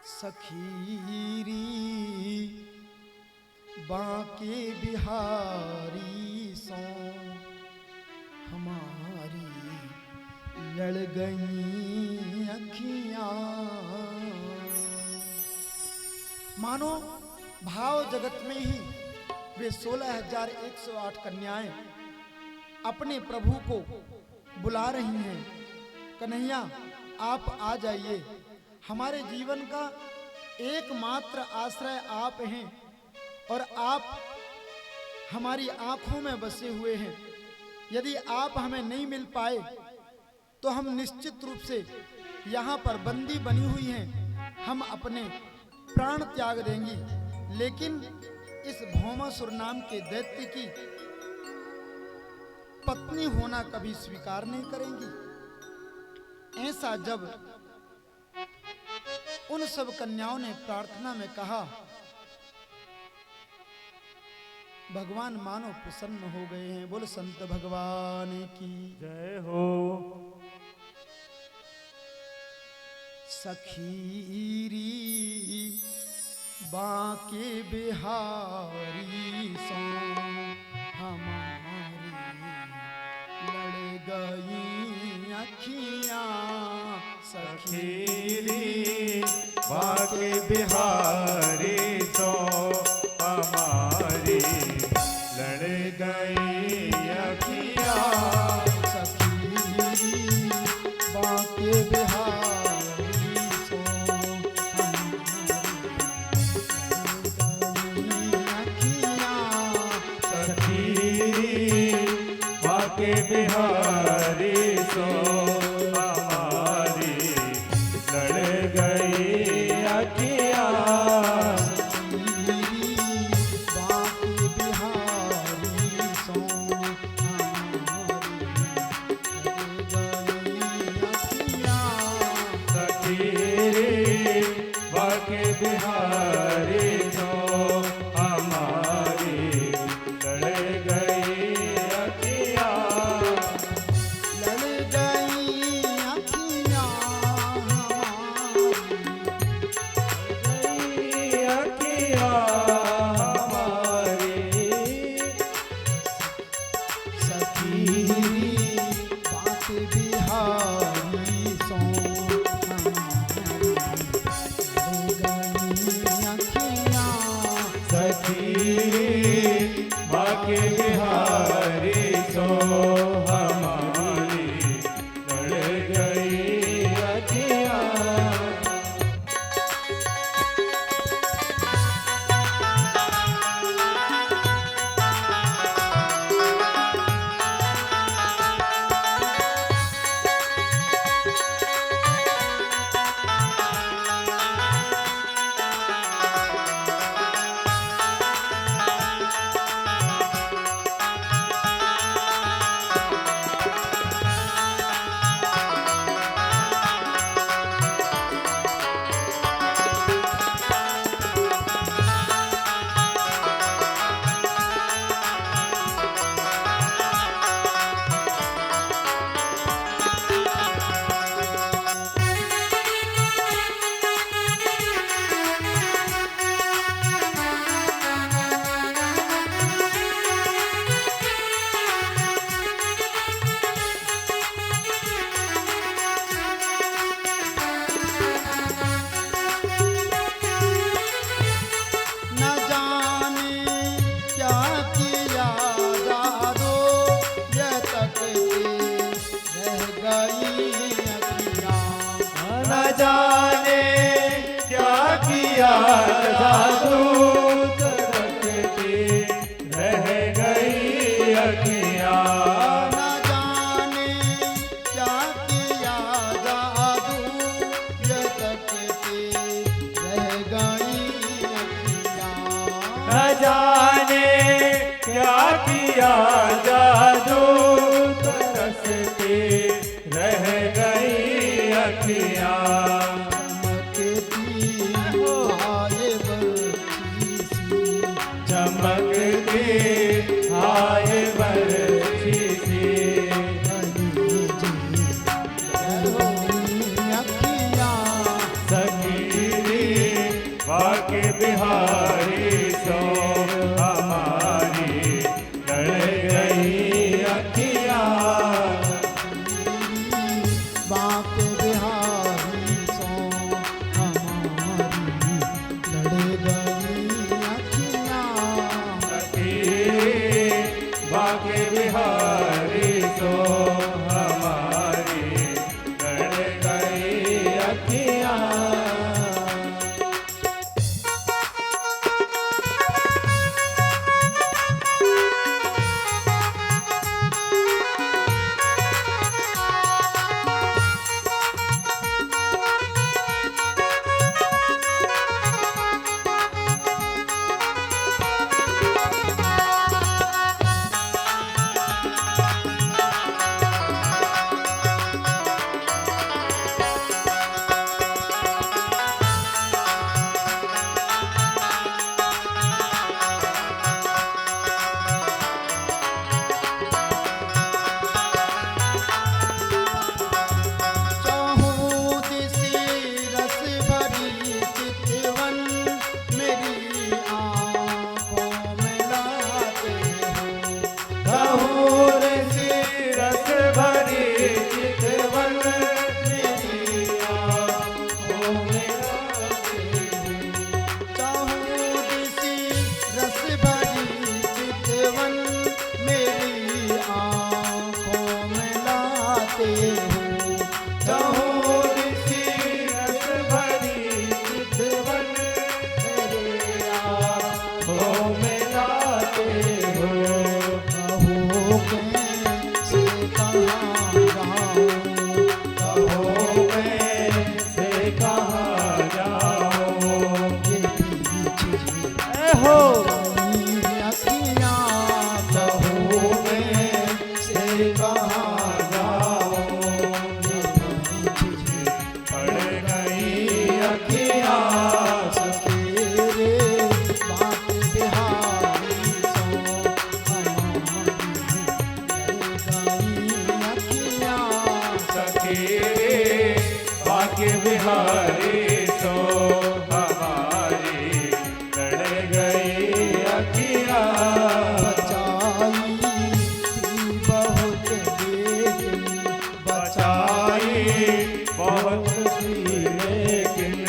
सखीरी बांके बिहारी सो हमारी लड़ गई अखियां। मानो भाव जगत में ही वे 16,108 कन्याएं अपने प्रभु को बुला रही हैं, कन्हैया आप आ जाइए, हमारे जीवन का एकमात्र आश्रय आप हैं और आप हमारी आंखों में बसे हुए हैं। यदि आप हमें नहीं मिल पाए तो हम निश्चित रूप से यहाँ पर बंदी बनी हुई हैं, हम अपने प्राण त्याग देंगी, लेकिन इस भौमासुर नाम के दैत्य की पत्नी होना कभी स्वीकार नहीं करेंगी। ऐसा जब उन सब कन्याओं ने प्रार्थना में कहा, भगवान मानो प्रसन्न हो गए हैं। बोल संत भगवान की जय हो। सखीरी बांके बिहारी सो हमारी लड़ गई अखियां। सखीरी बांके बिहारी सो हमारी लड़ गई अखियां। सखीरी बांके बिहारी सो बांके बिहारी सो हमारी लड़ गई अखियां। बांके बिहारी सो सखीरी बांके बिहारी सो हमारी लड़ गई अखियां। लड़ गई अखियां हमारी। सखीरी बांके बिहारी सो सखीरी बांके बिहारी सो हमारी लड़ गई अखियां। न जाने क्या किया जादू ये तकते रह गई अखियां। न जाने क्या किया जादू तड़कती रह गई अखियां। न जाने क्या किया जादू ये तकते रह गई अखियां। न जाने क्या किया जादू तरसती रह गई अखियां। चमकती आए बरछी सी, चमकती आए बरछी सी। अखियां सखीरी बाके बिहारी सो हमारी लड़ गई अखियाँ। बाके बिहारी सो हमारी लड़ गई अखियाँ। सखी बाके बिहारी सो हमारी लड़ गई अखियाँ। बिहारी सो हमारी लड़ गई अखियाँ। बचाई थी बहुत लेकिन बचाई बहुत सी लेकिन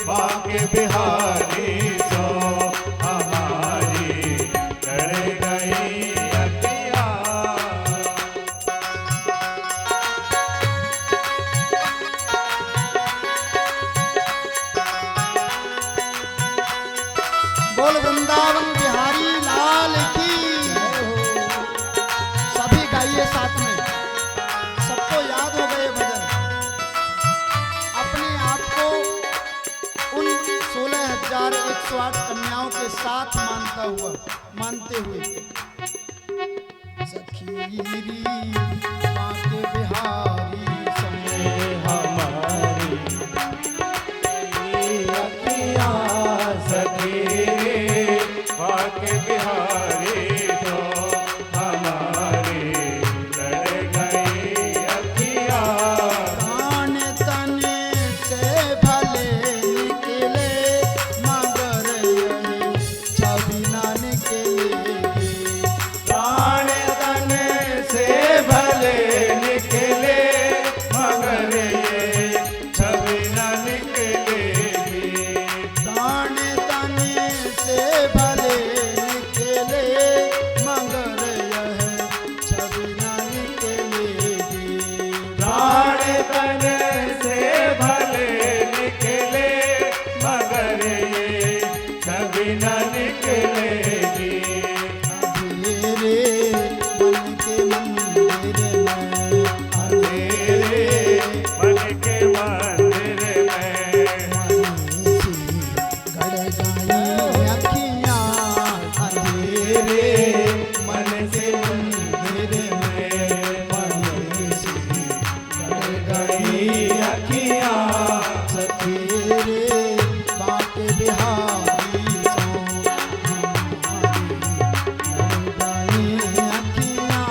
बाके बिहारी सो हमारी लड़ गई अखियाँ। बोल वृंदावन बिहारी लाल की। सभी गाइए साथ में, सबको याद हो गए भजन। अपने आप को उन 16,108 कन्याओं के साथ मानते हुए सखीरी बाके बिहारी सो हमारी अखियाँ। सखी बाके बिहारी सो हमारी लड़ गई अखियाँ। प्राण तन से भले निकले मगर यही छवि न निकलेगी। प्राण तन से भले निकले मगर ये छवि न निकलेगी। प्राण तन से भले निकले मगर यह छवि न निकलेगी। प्राण तन से भले निकले मगर ये छवि न निकलेगी। अंधेरे मन के मंदिर में अंधेरे मन के मंदिर में गड़ गई अखियाँ। अंधेरे मन से मंदिर में गड़ गई अखियाँ। सखेरे बाके बिहारी सो हमारी लड़ गई अखियाँ।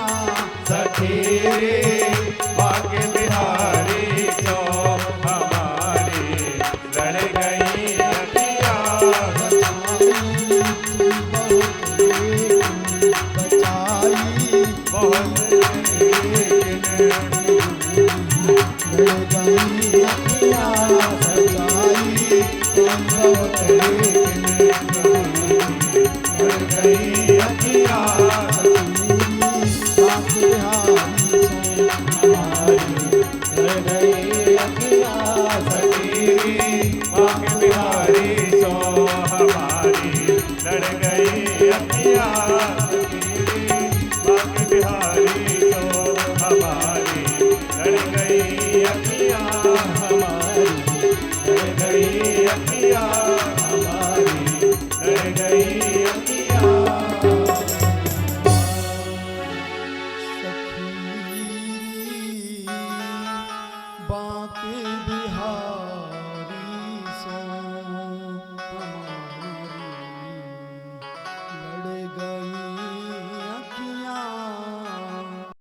सखी जाई बहुत लेकिन लड़ जाई